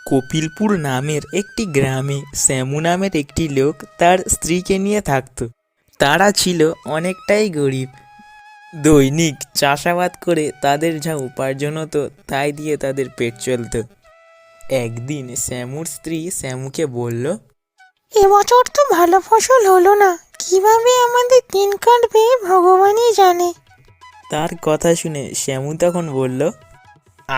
কপিলপুর নামের একটি গ্রামে শ্যামু নামের একটি লোক তার স্ত্রীকে নিয়ে থাকত। তারা ছিল অনেকটাই গরিব। দৈনিক চাষাবাদ করে তাদের যা উপার্জন হতো তাই দিয়ে তাদের পেট চলত। একদিন শ্যামুর স্ত্রী শ্যামুকে বলল, এবছর তো ভালো ফসল হলো না, কিভাবে আমাদের দিন কাটবে ভগবানই জানে। তার কথা শুনে শ্যামু তখন বলল,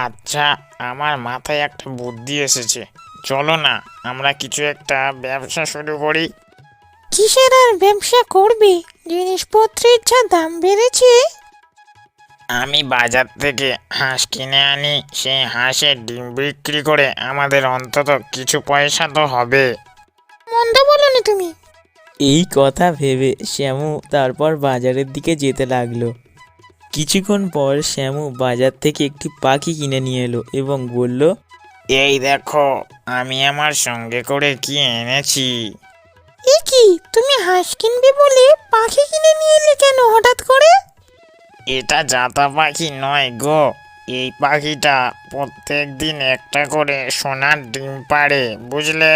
আচ্ছা, আমার মাথায় একটা বুদ্ধি এসেছে। চলো না, আমরা কিছু একটা ব্যবসা শুরু করি। কিসের আর ব্যবসা করবে, জিনিসপত্রের যা দাম বেড়েছে। আমি বাজার থেকে হাঁস কিনে আনি, সেই হাঁসের ডিম বিক্রি করে আমাদের অন্তত কিছু পয়সা তো হবে। মন্দ বলনি তুমি। এই কথা ভেবে শ্যামু তারপর বাজারের দিকে যেতে লাগলো। কিছুক্ষণ পর শ্যামু বাজার থেকে একটি পাখি কিনে নিয়ে এলো এবং বলল, এই দেখো, আমি আমার সঙ্গে করে কি এনেছি। এ কি, তুমি হাঁস কিনবে বলে পাখি কিনে নিয়ে এলে কেন হঠাৎ করে? এটা জাতা পাখি নয় গো, এই পাখিটা প্রত্যেক দিন একটা করে সোনার ডিম পাড়ে, বুঝলে?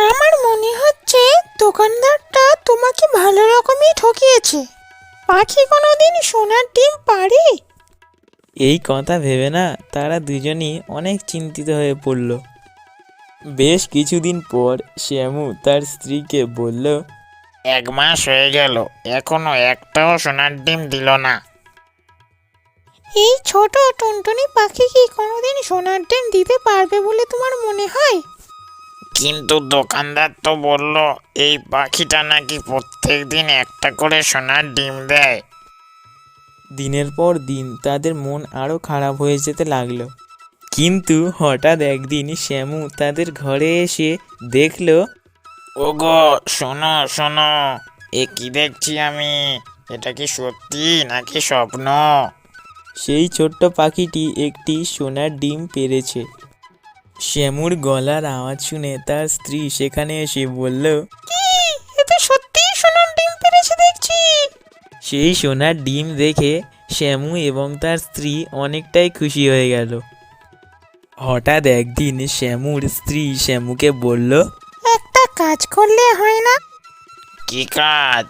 আমার মনে হচ্ছে দোকানদারটা তোমাকে ভালো রকমই ঠকিয়েছে। পাখি কোনোদিন সোনার ডিম পাড়ে? এই কথা ভেবে না তারা দুজনই অনেক চিন্তিত হয়ে পড়ল। বেশ কিছুদিন পর শ্যামু তার স্ত্রীকে বলল, 1 মাস হয়ে গেল, এখনো একটাও সোনার ডিম দিল না। এই ছোট টুনটুনি পাখি কি কোনোদিন সোনার ডিম দিতে পারবে বলে তোমার মনে হয়? কিন্তু দোকানদার তো বলল এই পাখিটা নাকি প্রত্যেক দিন একটা করে সোনার ডিম দেয়। দিনের পর দিন তাদের মন আরও খারাপ হয়ে যেতে লাগলো। কিন্তু হঠাৎ একদিন শ্যামু তাদের ঘরে এসে দেখল, ওগো, শোনো শোনো, এ কি দেখছি আমি? এটা কি সত্যি নাকি স্বপ্ন? সেই ছোট্ট পাখিটি একটি সোনার ডিম পেড়েছে। শ্যামুর গলার আওয়াজ শুনে তার স্ত্রী সেখানে এসে বলল, কি, এ তো সত্যিই সোনার ডিম পেড়েছে দেখছি। সেই সোনার ডিম দেখে শ্যামু এবং তার স্ত্রী অনেকটাই খুশি হয়ে গেল। হঠাৎ একদিন শ্যামুর স্ত্রী শ্যামুকে বলল, একটা কাজ করলে হয় না? কি কাজ?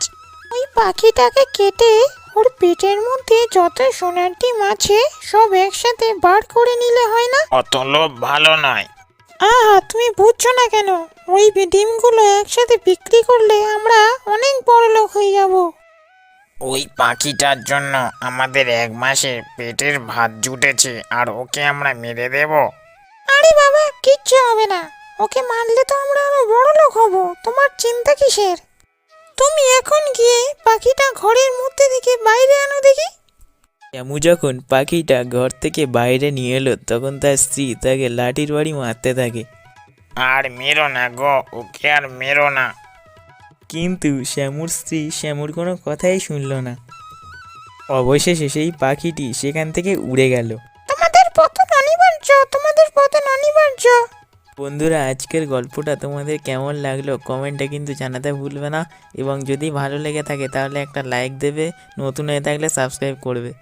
ওই পাখিটাকে কেটে ওর পেটের মধ্যে যত সোনার ডিম আছে সব একসাথে বার করে নিলে হয় না? অত লোভ ভালো নয়। আহা, তুমি বুঝছো না কেন? ওই ডিমগুলো একসাথে বিক্রি করলে আমরা অনেক বড় লোক হয়ে যাব। ওই পাখিটার জন্য আমাদের 1 মাসের পেটের ভাত জুটেছে, আর ওকে আমরা মেরে দেব? আরে বাবা, কিচ্ছু হবে না। ওকে মারলে তো আমরা আরো বড় লোক হব, তোমার চিন্তা কিসের? তুমি এখন গিয়ে পাখিটা ঘরের মধ্যে থেকে বাইরে আনো দেখি। শ্যামু যখন পাখিটা ঘর থেকে বাইরে নিয়ে এলো তখন তার স্ত্রী তাকে লাঠির বাড়ি মারতে থাকে। আর মেরো না গো, ওকে আর মেরো না। কিন্তু শ্যামুর স্ত্রী শ্যামুর কোনো কথাই শুনল না। অবশেষে সেই পাখিটি সেখান থেকে উড়ে গেল। তোমাদের পতন অনিবার্য, তোমাদের পতন অনিবার্য। বন্ধুরা, আজকের গল্পটা তোমাদের কেমন লাগলো কমেন্টে কিন্তু জানাতে ভুলবে না, এবং যদি ভালো লেগে থাকে তাহলে একটা লাইক দেবে, নতুন হয়ে থাকলে সাবস্ক্রাইব করবে।